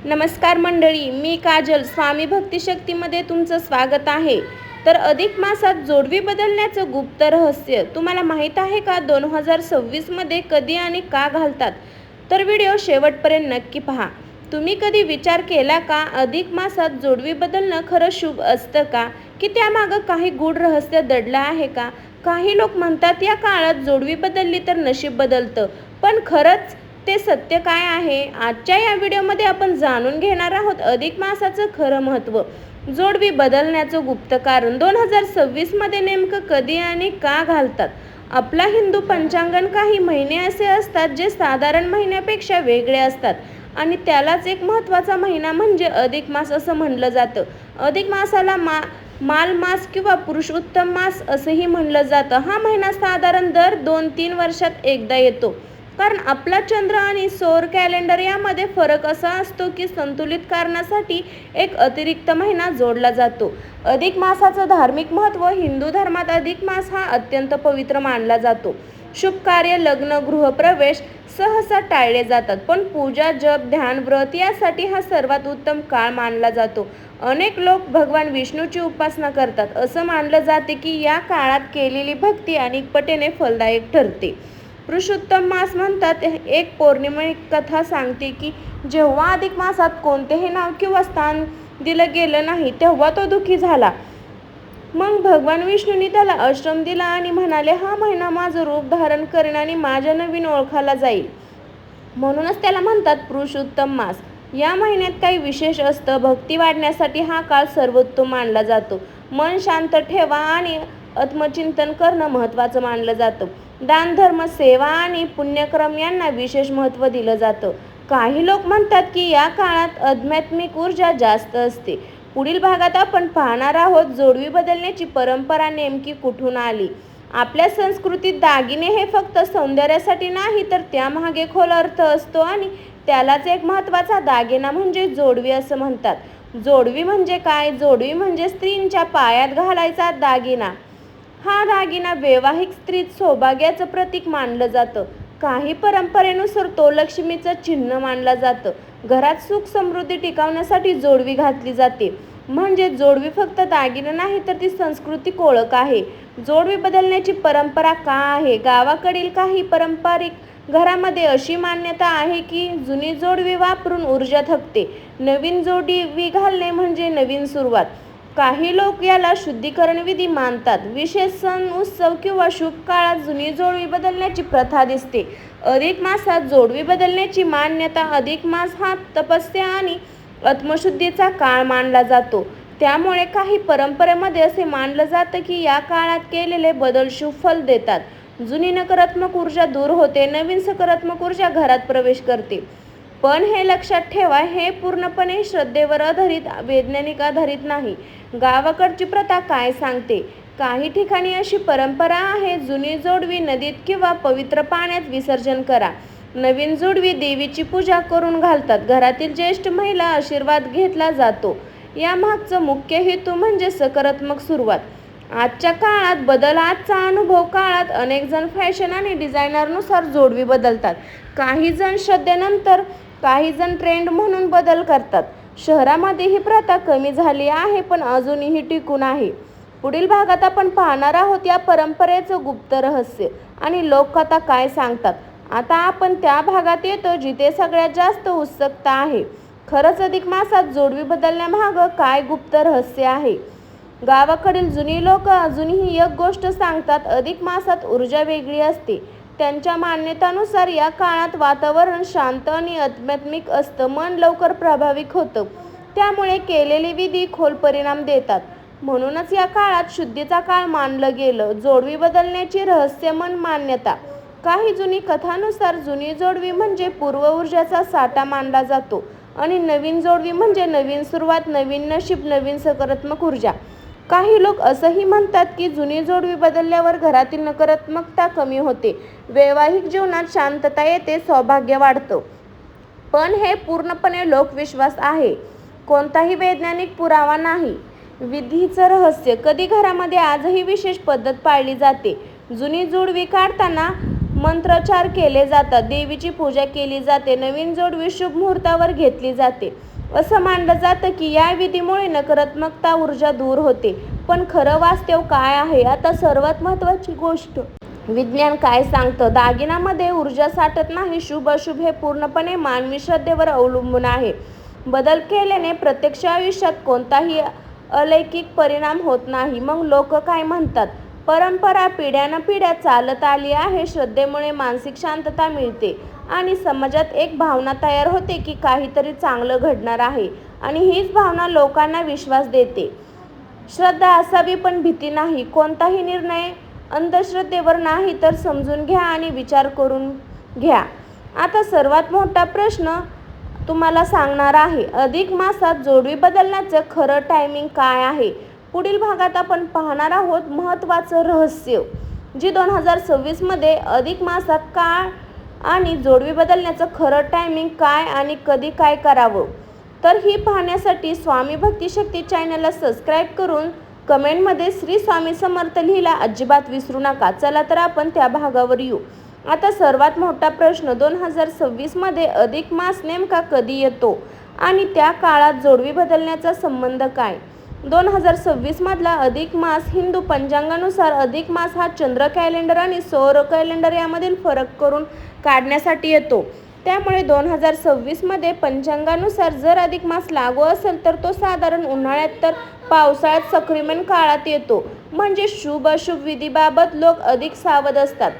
नमस्कार मंडळी, मी काजल. स्वामी भक्तिशक्तीमध्ये तुमचं स्वागत आहे. तर अधिक मासात जोडवी बदलण्याचं गुप्त रहस्य तुम्हाला माहीत आहे का? 2026 मध्ये कधी आणि का घालतात? तर व्हिडिओ शेवटपर्यंत नक्की पहा. तुम्ही कधी विचार केला का, अधिक मासात जोडवी बदलणं खरं शुभ असतं का, की त्यामागं काही गूढ रहस्य दडलं आहे का? काही लोक म्हणतात या काळात जोडवी बदलली तर नशीब बदलतं, पण खरंच ते सत्य काय आहे? आजच्या या व्हिडिओमध्ये आपण जाणून घेणार आहोत अधिक मासाचं खरं महत्त्व, जोडवी बदलण्याचं गुप्त कारण, 2026 मध्ये नेमकं कधी आणि का घालतात. आपला हिंदू पंचांगण काही महिने असे असतात जे साधारण महिन्यापेक्षा वेगळे असतात आणि त्यालाच एक महत्त्वाचा महिना म्हणजे अधिक मास असं म्हणलं जातं. अधिक मासाला माल मास किंवा पुरुषोत्तम मास असंही म्हणलं जातं. हा महिना साधारण दर 2-3 वर्षात एकदा येतो. कारण आपला चंद्र आणि सौर कॅलेंडर यामध्ये फरक असा असतो की संतुलित कारणासाठी एक अतिरिक्त महिना जोडला जातो. अधिक मासाचं धार्मिक महत्त्व, हिंदू धर्मात अधिक मास हा अत्यंत पवित्र मानला जातो. शुभ कार्य, लग्न, गृहप्रवेश सहसा टाळले जातात, पण पूजा, जप, ध्यान, व्रत यासाठी हा सर्वात उत्तम काळ मानला जातो. अनेक लोक भगवान विष्णूची उपासना करतात. असं मानलं जाते की या काळात केलेली भक्ती अनेक पटीने फलदायक ठरते. पुरुषोत्तम मास म्हणतात. एक पौराणिक कथा सांगते की जेव्हा अधिक मासात कोणतेही नाव किंवा स्थान दिलं गेलं नाही तेव्हा तो दुःखी झाला. मग भगवान विष्णूंनी त्याला आश्रम दिला आणि म्हणाले, हा महिना माझं रूप धारण करेन आणि माझ्या नवीन ओळखाला जाईल. म्हणूनच त्याला म्हणतात पुरुषोत्तम मास. या महिन्यात काही विशेष असतं. भक्ती वाढण्यासाठी हा काळ सर्वोत्तम मानला जातो. मन शांत ठेवा आणि आत्मचिंतन करणं महत्त्वाचं मानलं जातं. दान, धर्म, सेवा आणि पुण्यक्रम यांना विशेष महत्त्व दिलं जातं. काही लोक म्हणतात की या काळात आध्यात्मिक ऊर्जा जास्त असते. पुढील भागात आपण पाहणार आहोत जोडवी बदलण्याची परंपरा नेमकी कुठून आली. आपल्या संस्कृतीत दागिने हे फक्त सौंदर्यासाठी नाही तर त्यामागे खोल अर्थ असतो आणि त्यालाच एक महत्त्वाचा दागिना म्हणजे जोडवी असं म्हणतात. जोडवी म्हणजे काय? जोडवी म्हणजे स्त्रीच्या पायात घालायचा दागिना. हा दागिना वैवाहिक स्त्रीत सौभाग्याचं प्रतीक मानलं जातं. काही परंपरेनुसार तो लक्ष्मीचं चिन्ह मानलं जातं. घरात सुख समृद्धी टिकवण्यासाठी जोडवी घातली जाते. म्हणजे जोडवी फक्त दागिना नाही तर ती सांस्कृतिक ओळख आहे. जोडवी बदलण्याची परंपरा का आहे? गावाकडील काही पारंपरिक घरामध्ये अशी मान्यता आहे की जुनी जोडवी वापरून ऊर्जा थकते. नवीन जोडवी घालणे म्हणजे नवीन सुरुवात. काही लोक याला शुद्धीकरण विधी मानतात. विशेष सण, उत्सव किंवा शुभ काळात जुनी जोडवी बदलण्याची प्रथा दिसते. अधिक मासात जोडवी बदलण्याची मान्यता. अधिक मास हा तपस्या आणि आत्मशुद्धीचा काळ मानला जातो. त्यामुळे काही परंपरेमध्ये असे मानलं जातं की या काळात केलेले बदल शुभ फल देतात. जुनी नकारात्मक ऊर्जा दूर होते, नवीन सकारात्मक ऊर्जा घरात प्रवेश करते. पण हे लक्षात ठेवा, हे पूर्णपणे श्रद्धेवर आधारित, वैज्ञानिक आधारित नाही. गावाकडची प्रथा काय सांगते? काही ठिकाणी अशी परंपरा आहे, जुनी जोडवी नदीत किंवा पवित्र पाण्यात विसर्जन करा. नवीन जोडवी देवीची पूजा करून घालतात. घरातील ज्येष्ठ महिला आशीर्वाद घेतला जातो. यामागचं मुख्य हेतू म्हणजे सकारात्मक सुरुवात. आजच्या काळात बदल. आजचा अनुभव काळात अनेक जण फॅशन आणि डिझायनरनुसार जोडवी बदलतात. काही जण श्रद्धेनंतर, काही जण ट्रेंड म्हणून बदल करतात. शहरामध्ये ही प्रथा कमी झाली आहे पण अजूनही टिकून आहे. पुढील भागात आपण पाहणार आहोत या परंपरेचं गुप्त रहस्य आणि लोककथा काय सांगतात. आता आपण त्या भागात येतो जिथे सगळ्यात जास्त उत्सुकता आहे. खरंच अधिक मासात जोडवी बदलण्यामागं काय गुप्त रहस्य आहे? गावाकडील जुनी लोक अजूनही एक गोष्ट सांगतात, अधिक मासात ऊर्जा वेगळी असते. त्यांच्या मान्यतानुसार या काळात वातावरण शांत आणि आध्यात्मिक असतं. मन लवकर प्रभावित होतं. त्यामुळे केलेले विधी खोल परिणाम देतात. म्हणूनच या काळात शुद्धीचा काळ मानलं गेलं. जोडवी बदलण्याची रहस्यमय मान्यता. काही जुनी कथांनुसार जुनी जोडवी म्हणजे पूर्व ऊर्जाचा साठा मानला जातो आणि नवीन जोडवी म्हणजे नवीन सुरुवात, नवीन नशीब, नवीन सकारात्मक ऊर्जा. काही लोक असंही म्हणतात की जुनी जोडवी बदलल्यावर घरातील नकारात्मकता कमी होते, वैवाहिक जीवनात शांतता येते, सौभाग्य वाढतं. पण हे पूर्णपणे लोकविश्वास आहे. कोणताही वैज्ञानिक पुरावा नाही. विधीचं रहस्य. कधी घरामध्ये आजही विशेष पद्धत पाळली जाते. जुनी जोडवी काढताना मंत्रोच्चार केले जातात. देवीची पूजा केली जाते. नवीन जोडवी शुभ मुहूर्तावर घेतली जाते. असं मानलं जातं की या विधीमुळे नकारात्मकता ऊर्जा दूर होते. पण खरं वास्तव काय आहे? आता सर्वात महत्त्वाची गोष्ट, विज्ञान काय सांगतं? दागिन्यामध्ये ऊर्जा साठत नाही. शुभ अशुभ हे पूर्णपणे मानवी श्रद्धेवर अवलंबून आहे. बदल केल्याने प्रत्यक्ष आयुष्यात कोणताही अलौकिक परिणाम होत नाही. मग लोक काय म्हणतात? परंपरा पिढ्यानपिढ्या चालत आली आहे. श्रद्धेमुळे मानसिक शांतता मिळते आणि समाजात एक भावना तयार होते की काहीतरी चांगलं घडणार आहे आणि हीच भावना लोकांना विश्वास देते. श्रद्धा असावी पण भीती नाही. कोणताही निर्णय अंधश्रद्धेवर नाही तर समजून घ्या आणि विचार करून घ्या. आता सर्वात मोठा प्रश्न तुम्हाला सांगणार आहे, अधिक मासात जोडवी बदलण्याचं खरं टायमिंग काय आहे? पुढील भागात आपण पाहणार आहोत महत्त्वाचं रहस्य, जी 2026 मध्ये अधिक मासात काळ आणि जोडवी बदलण्याचं खरं टायमिंग काय आणि कधी काय करावं. तर ही पाहण्यासाठी स्वामी भक्तिशक्ती चॅनलला सबस्क्राईब करून कमेंटमध्ये श्री स्वामी समर्थ लिहायला अजिबात विसरू नका. चला तर आपण त्या भागावर येऊ. आता सर्वात मोठा प्रश्न, 2026 मध्ये अधिक मास नेमका कधी येतो आणि त्या काळात जोडवी बदलण्याचा संबंध काय? 2026 मधला अधिक मास हिंदू पंचांगानुसार अधिक मास हा चंद्र कॅलेंडर आणि सौर कॅलेंडर यामधील फरक करून काढण्यासाठी येतो. त्यामुळे 2026 मध्ये पंचांगानुसार जर अधिक मास लागू असेल तर तो साधारण उन्हाळ्यात तर पावसाळ्यात संक्रमण काळात येतो. म्हणजे शुभ अशुभ विधीबाबत लोक अधिक सावध असतात.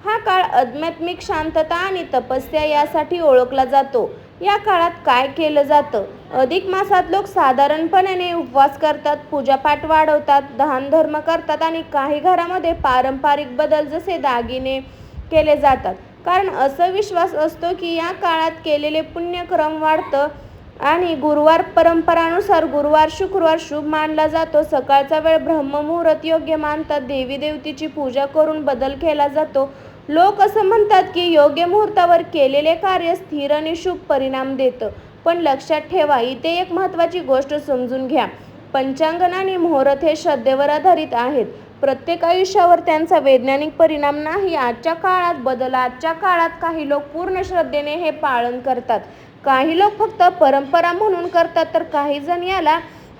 हा काळ आध्यात्मिक शांतता आणि तपस्या यासाठी ओळखला जातो. या काळात काय केलं जातं? अधिक मासात लोक साधारणपणे उपवास करतात, पूजापाठ वाढवतात, दानधर्म करतात आणि काही घरामध्ये पारंपरिक बदल जसे दागिने केले जातात. कारण असा विश्वास असतो की या काळात केलेले पुण्यक्रम वाढतं. आणि गुरुवार, परंपरानुसार गुरुवार शुक्रवार शुभ मानला जातो. सकाळचा वेळ ब्रह्ममुहूर्त योग्य मानतात. देवी देवतेची पूजा करून बदल केला जातो. लोक असं म्हणतात की योग्य मुहूर्तावर केलेले कार्य स्थिर आणि शुभ परिणाम देतं. पण लक्षात ठेवा, इथे एक महत्त्वाची गोष्ट समजून घ्या. पंचांग आणि मुहूर्त हे श्रद्धेवर आधारित आहेत. प्रत्येक आयुष्यावर त्यांचा वैज्ञानिक परिणाम नाही. आजच्या काळात काही लोक पूर्ण श्रद्धेने हे पालन करतात. काही लोक फक्त परंपरा म्हणून करतात तर काही जण याला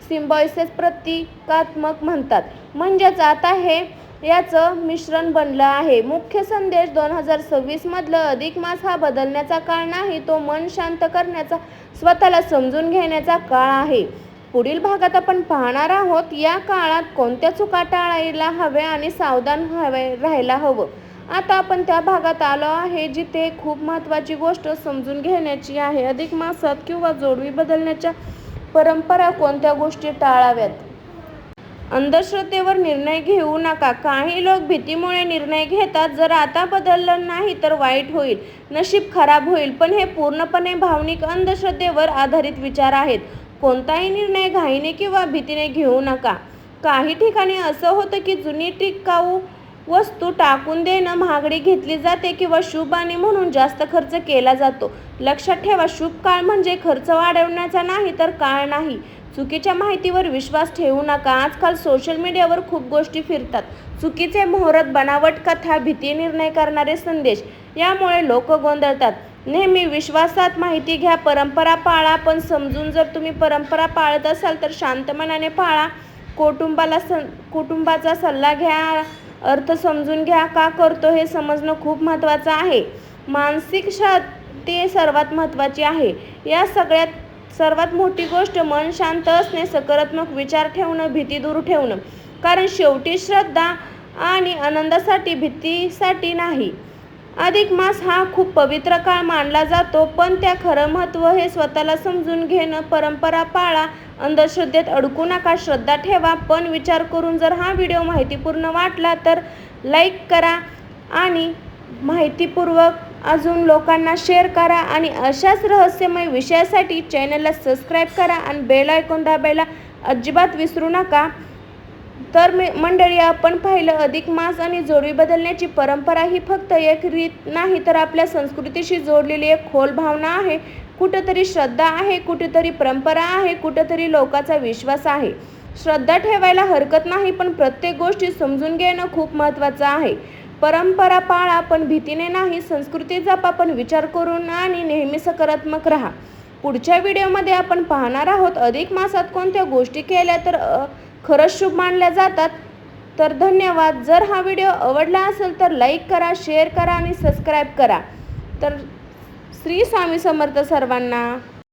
सिम्बॉयसिस प्रतिकात्मक म्हणतात. म्हणजेच आता हे याचं मिश्रण बनलं आहे. मुख्य संदेश, 2026 मधलं अधिक मास हा बदलण्याचा काळ नाही, तो मन शांत करण्याचा, स्वतःला समजून घेण्याचा काळ आहे. पुढील भागात आपण पाहणार आहोत या काळात कोणत्या चुका टाळायला हव्या आणि सावधान राहायला हवं. आता आपण त्या भागात आलो आहे जिथे खूप महत्त्वाची गोष्ट समजून घेण्याची आहे. अधिक मासात किंवा जोडवी बदलण्याच्या परंपरा कोणत्या गोष्टी टाळाव्यात? अंधश्रद्धेवर निर्णय घेऊ नका. काही लोक भीतीमुळे निर्णय घेतात, जर आता बदललं नाही तर वाईट होईल, नशीब खराब होईल. पण हे पूर्णपणे भावनिक अंधश्रद्धेवर आधारित विचार आहेत. कोणताही निर्णय घाईने किंवा भीतीने घेऊ नका. काही ठिकाणी असं होतं की जुनी टिकाऊ वस्तू टाकून देणं महागडी घेतली जाते किंवा शुभ आणि म्हणून जास्त खर्च केला जातो. लक्षात ठेवा, शुभ काळ म्हणजे खर्च वाढवण्याचा नाही तर काळ नाही. चुकीच्या माहितीवर विश्वास ठेवू नका. आजकाल सोशल मीडियावर खूप गोष्टी फिरतात. चुकीचे मुहूर्त, बनावट कथा, भीती निर्णय करणारे संदेश, यामुळे लोक गोंधळतात. नेहमी विश्वासात माहिती घ्या. परंपरा पाळा, पण समजून. जर तुम्ही परंपरा पाळत असाल तर शांत मनाने पाळा. कुटुंबाचा सल्ला घ्या. अर्थ समजून घ्या. का करतो हे समजणं खूप महत्त्वाचं आहे. मानसिक शांती सर्वात महत्त्वाची आहे. या सगळ्यात सर्वात मोठी गोष्ट मन शांत असणे, सकारात्मक विचार ठेवणं, भीती दूर ठेवणं. कारण शेवटी श्रद्धा आणि आनंदासाठी, भीतीसाठी नाही. अधिक मास हा खूप पवित्र काळ मानला जातो, पण त्या खरं महत्त्व हे स्वतःला समजून घेणं. परंपरा पाळा, अंधश्रद्धेत अडकू नका, श्रद्धा ठेवा, पण विचार करून. जर हा व्हिडिओ माहितीपूर्ण वाटला तर लाईक करा आणि माहितीपूर्वक अजून लोकांना शेअर करा. आणि अशाच रहस्यमय विषयासाठी चॅनलला सबस्क्राईब करा आणि बेल आयकॉन दाबायला अजिबात विसरू नका. तर मंडळी, आपण पाहिलं अधिक मास आणि जोडवी बदलण्याची परंपरा ही फक्त एक रीत नाही तर आपल्या संस्कृतीशी जोडलेली एक खोल भावना आहे. कुठेतरी श्रद्धा आहे, कुठेतरी परंपरा आहे, कुठेतरी लोकांचा विश्वास आहे. श्रद्धा ठेवायला हरकत नाही, पण प्रत्येक गोष्टी समजून घेणं खूप महत्त्वाचं आहे. परंपरा पाळा पण भीतीने नाही. संस्कृती जपा पण विचार करून आणि नेहमी सकारात्मक राहा. पुढच्या व्हिडिओमध्ये आपण पाहणार आहोत अधिक मासात कोणत्या गोष्टी केल्या तर खरंच शुभ मानल्या जातात. तर धन्यवाद. जर हा व्हिडिओ आवडला असेल तर लाईक करा, शेअर करा आणि सबस्क्राईब करा. तर श्री स्वामी समर्थ सर्वांना.